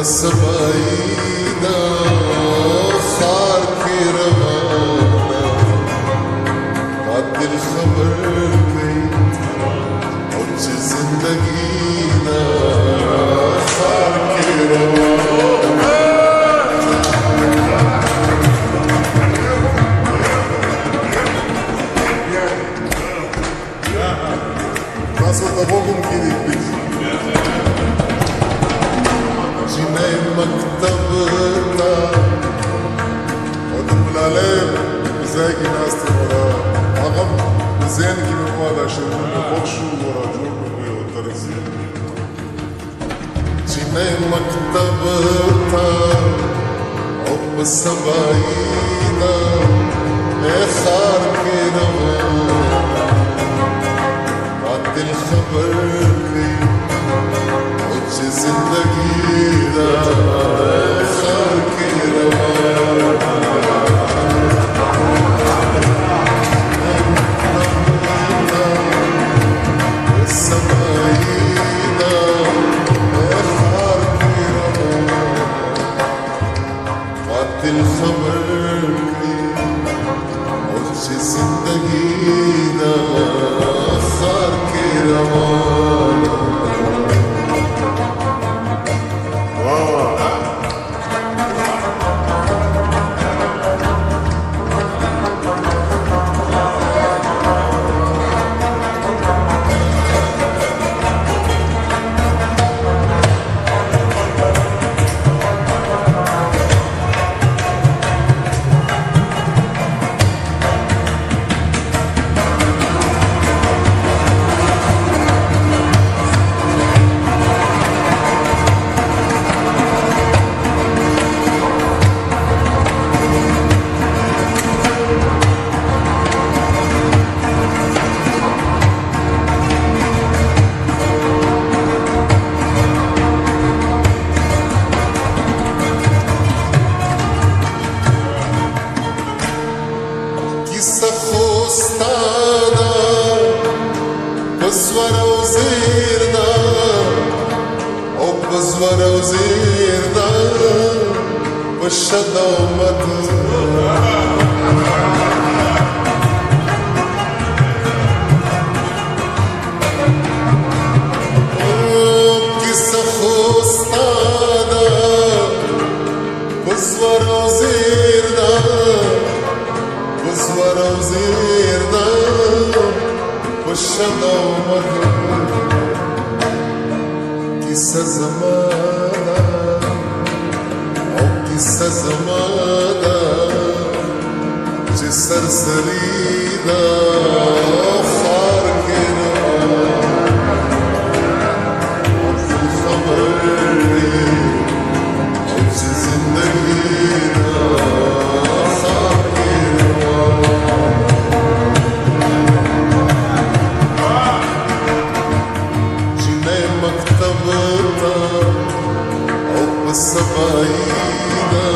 سبعينا خار کی روانا قاتل خبر گئی اچ زندگی نا خار کی روانا Nasıl da bogum gidik biz Cine maktabına Odum lalem Bizagi nasti vora Ağam Zen gibi vada Şirkunu bokşu vora Cumhurlu otarısı Cine maktabına Ob sabayina Ekhar ki ravana قاتل خبر گئی اچ زندگی دا خار کی روانا سماینا خار کی روانا قاتل خبر گئی اچ زندگی دا خار کی روانا بزور وزير دا او بزور وزير دا بالشدة ومدى كيسة خوستانا بزور وزير دا بزور وزير دا والشدة ومدى كيسة زمانا أو كيسة زمانا جسر سريدا خار كنا وقت الخبر أو زندگينا خار كنا مكتبنا أو بالسبعينا